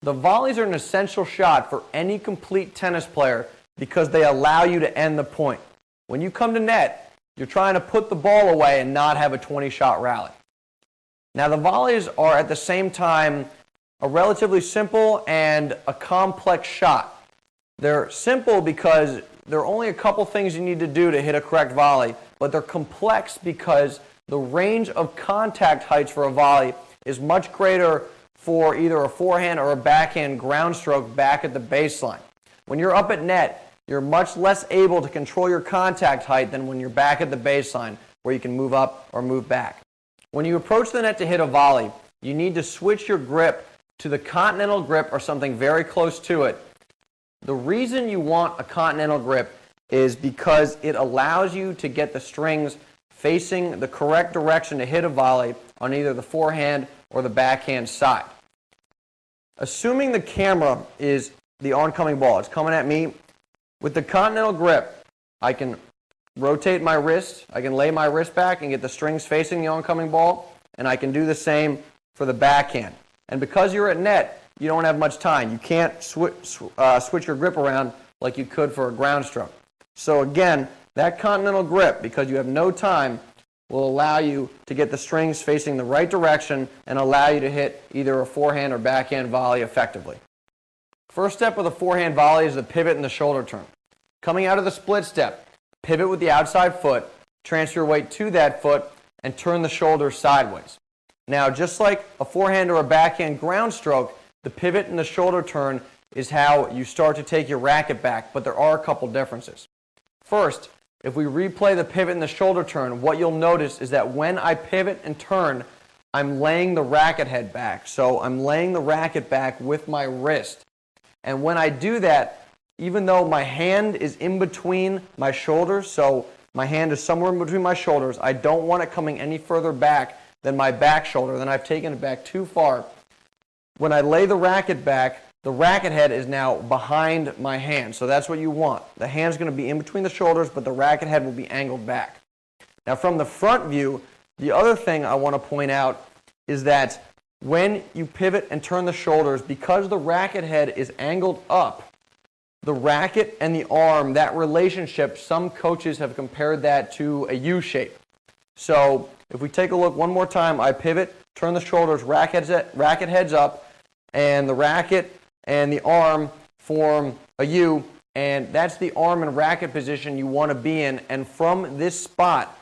The volleys are an essential shot for any complete tennis player because they allow you to end the point. When you come to net, you're trying to put the ball away and not have a 20-shot rally. Now, the volleys are at the same time a relatively simple and a complex shot. They're simple because there are only a couple things you need to do to hit a correct volley, but they're complex because the range of contact heights for a volley is much greater for either a forehand or a backhand ground stroke back at the baseline. When you're up at net, you're much less able to control your contact height than when you're back at the baseline, where you can move up or move back. When you approach the net to hit a volley, you need to switch your grip to the continental grip or something very close to it. The reason you want a continental grip is because it allows you to get the strings facing the correct direction to hit a volley on either the forehand or the backhand side. Assuming the camera is the oncoming ball, it's coming at me, with the continental grip, I can rotate my wrist, I can lay my wrist back and get the strings facing the oncoming ball, and I can do the same for the backhand. And because you're at net, you don't have much time. You can't switch your grip around like you could for a ground stroke. So again, that continental grip, because you have no time, will allow you to get the strings facing the right direction and allow you to hit either a forehand or backhand volley effectively. First step of the forehand volley is the pivot and the shoulder turn. Coming out of the split step, pivot with the outside foot, transfer your weight to that foot, and turn the shoulder sideways. Now, just like a forehand or a backhand ground stroke, the pivot and the shoulder turn is how you start to take your racket back, but there are a couple differences. First, if we replay the pivot and the shoulder turn, what you'll notice is that when I pivot and turn, I'm laying the racket head back. So I'm laying the racket back with my wrist. And when I do that, even though my hand is in between my shoulders, so my hand is somewhere in between my shoulders, I don't want it coming any further back than my back shoulder, then I've taken it back too far. When I lay the racket back, the racket head is now behind my hand, so that's what you want. The hand's going to be in between the shoulders, but the racket head will be angled back. Now from the front view, the other thing I want to point out is that when you pivot and turn the shoulders, because the racket head is angled up, the racket and the arm, that relationship, some coaches have compared that to a U shape. So if we take a look one more time, I pivot, turn the shoulders, racket heads up, and the racket and the arm form a U, and that's the arm and racket position you want to be in. And from this spot,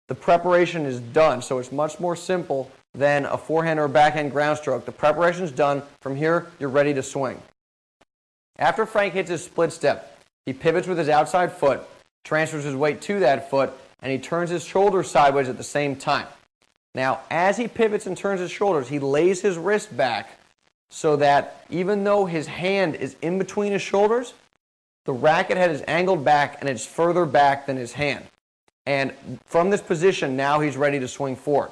the preparation is done. So it's much more simple than a forehand or a backhand ground stroke. The preparation is done. From here, you're ready to swing. After Frank hits his split step, he pivots with his outside foot, transfers his weight to that foot, and he turns his shoulders sideways at the same time. Now, as he pivots and turns his shoulders, he lays his wrist back so that even though his hand is in between his shoulders, the racket head is angled back and it's further back than his hand. And from this position, now he's ready to swing forward.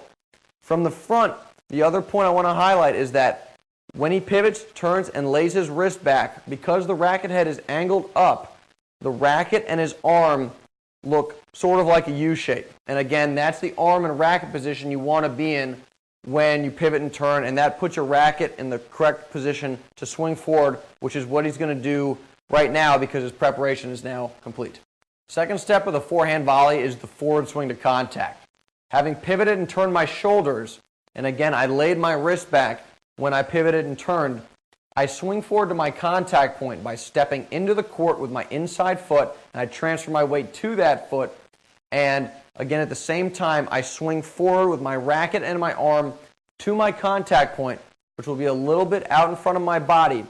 From the front, the other point I want to highlight is that when he pivots, turns, and lays his wrist back, because the racket head is angled up, the racket and his arm look sort of like a U shape. And again, that's the arm and racket position you want to be in when you pivot and turn, and that puts your racket in the correct position to swing forward, which is what he's going to do right now because his preparation is now complete. Second step of the forehand volley is the forward swing to contact. Having pivoted and turned my shoulders, and again, I laid my wrist back when I pivoted and turned, I swing forward to my contact point by stepping into the court with my inside foot, and I transfer my weight to that foot. And again, at the same time, I swing forward with my racket and my arm to my contact point, which will be a little bit out in front of my body.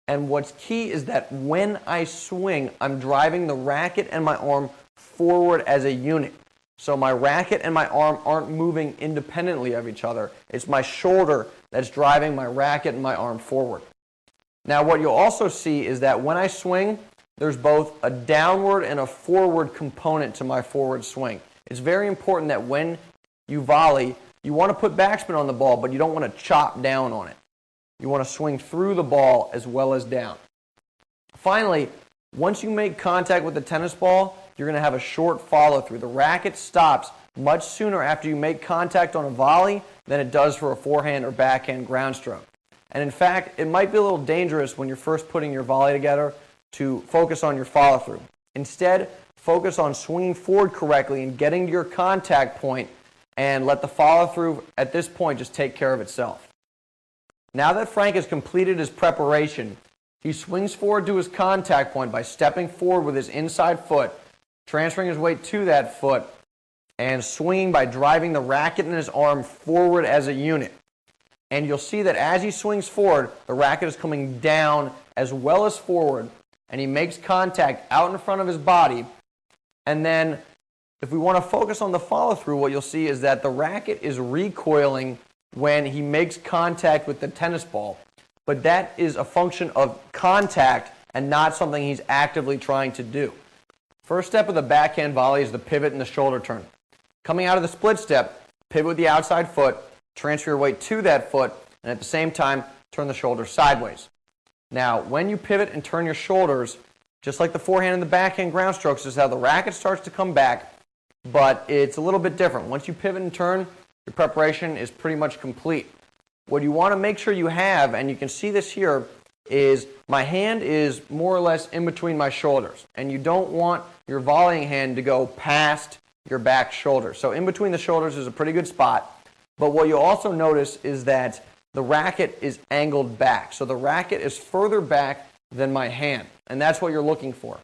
And what's key is that when I swing, I'm driving the racket and my arm forward as a unit. So my racket and my arm aren't moving independently of each other. It's my shoulder that's driving my racket and my arm forward. Now what you'll also see is that when I swing, there's both a downward and a forward component to my forward swing. It's very important that when you volley, you want to put backspin on the ball, but you don't want to chop down on it. You want to swing through the ball as well as down. Finally, once you make contact with the tennis ball, you're going to have a short follow-through. The racket stops much sooner after you make contact on a volley than it does for a forehand or backhand ground stroke. And in fact, it might be a little dangerous when you're first putting your volley together to focus on your follow-through. Instead, focus on swinging forward correctly and getting to your contact point, and let the follow-through at this point just take care of itself. Now that Frank has completed his preparation, he swings forward to his contact point by stepping forward with his inside foot, transferring his weight to that foot, and swinging by driving the racket in his arm forward as a unit. And you'll see that as he swings forward, the racket is coming down as well as forward, and he makes contact out in front of his body. And then if we want to focus on the follow-through, what you'll see is that the racket is recoiling when he makes contact with the tennis ball. But that is a function of contact and not something he's actively trying to do. First step of the backhand volley is the pivot and the shoulder turn. Coming out of the split step, pivot with the outside foot, transfer your weight to that foot, and at the same time, turn the shoulders sideways. Now, when you pivot and turn your shoulders, just like the forehand and the backhand ground strokes, is how the racket starts to come back, but it's a little bit different. Once you pivot and turn, your preparation is pretty much complete. What you want to make sure you have, and you can see this here, is my hand is more or less in between my shoulders, and you don't want your volleying hand to go past your back shoulder. So in between the shoulders is a pretty good spot, but what you'll also notice is that the racket is angled back. So the racket is further back than my hand, and that's what you're looking for.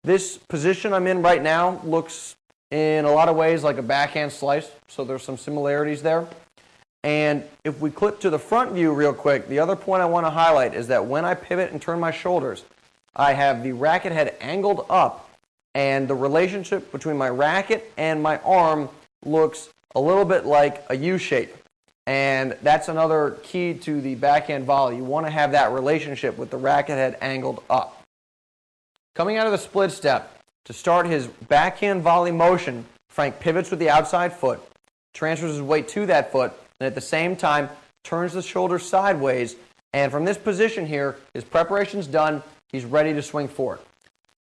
This position I'm in right now looks in a lot of ways like a backhand slice, so there's some similarities there. And if we clip to the front view real quick, the other point I want to highlight is that when I pivot and turn my shoulders, I have the racket head angled up, and the relationship between my racket and my arm looks a little bit like a U shape. And that's another key to the backhand volley. You want to have that relationship with the racket head angled up. Coming out of the split step, to start his backhand volley motion, Frank pivots with the outside foot, transfers his weight to that foot, and at the same time turns the shoulders sideways. And from this position here, his preparation's done. He's ready to swing forward.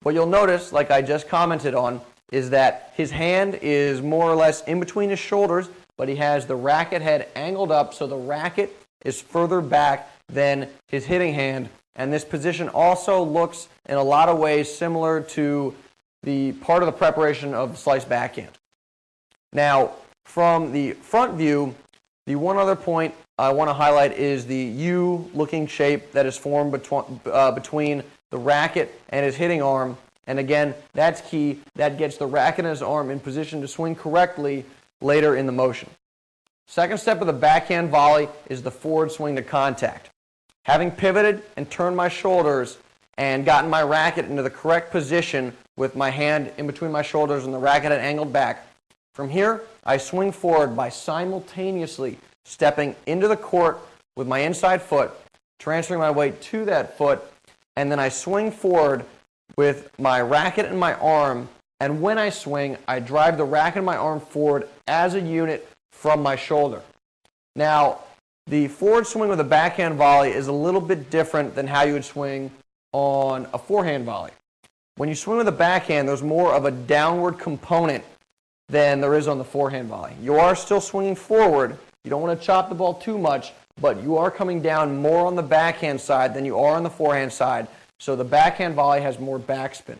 What you'll notice, like I just commented on, is that his hand is more or less in between his shoulders, but he has the racket head angled up, so the racket is further back than his hitting hand. And this position also looks in a lot of ways similar to the part of the preparation of the slice backhand. Now, from the front view, the one other point I want to highlight is the U-looking shape that is formed between the racket and his hitting arm. And again, that's key. That gets the racket and his arm in position to swing correctly later in the motion. Second step of the backhand volley is the forward swing to contact. Having pivoted and turned my shoulders and gotten my racket into the correct position with my hand in between my shoulders and the racket angled back, from here I swing forward by simultaneously stepping into the court with my inside foot, transferring my weight to that foot, and then I swing forward with my racket and my arm, and when I swing, I drive the racket and my arm forward as a unit from my shoulder. Now, the forward swing with a backhand volley is a little bit different than how you would swing on a forehand volley. When you swing with a backhand, there's more of a downward component than there is on the forehand volley. You are still swinging forward. You don't want to chop the ball too much, but you are coming down more on the backhand side than you are on the forehand side, so the backhand volley has more backspin.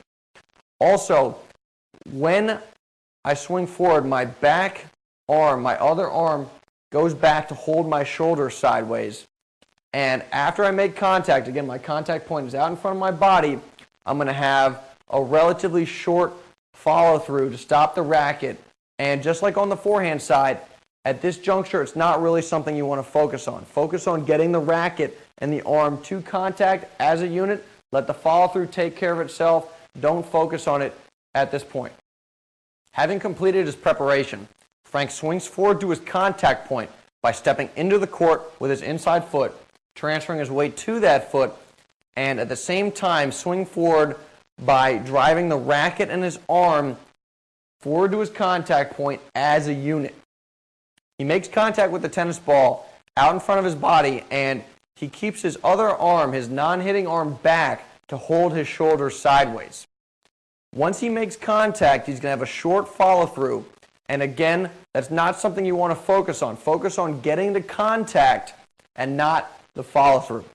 Also, when I swing forward, my back arm, my other arm, goes back to hold my shoulder sideways. And after I make contact, again, my contact point is out in front of my body, I'm going to have a relatively short follow-through to stop the racket. And just like on the forehand side, at this juncture, it's not really something you want to focus on. Focus on getting the racket and the arm to contact as a unit. Let the follow-through take care of itself. Don't focus on it at this point. Having completed his preparation, Frank swings forward to his contact point by stepping into the court with his inside foot, transferring his weight to that foot, and at the same time swing forward by driving the racket and his arm forward to his contact point as a unit. He makes contact with the tennis ball out in front of his body, and he keeps his other arm, his non-hitting arm, back to hold his shoulders sideways. Once he makes contact, he's going to have a short follow-through. And again, that's not something you want to focus on. Focus on getting to contact and not the follow through.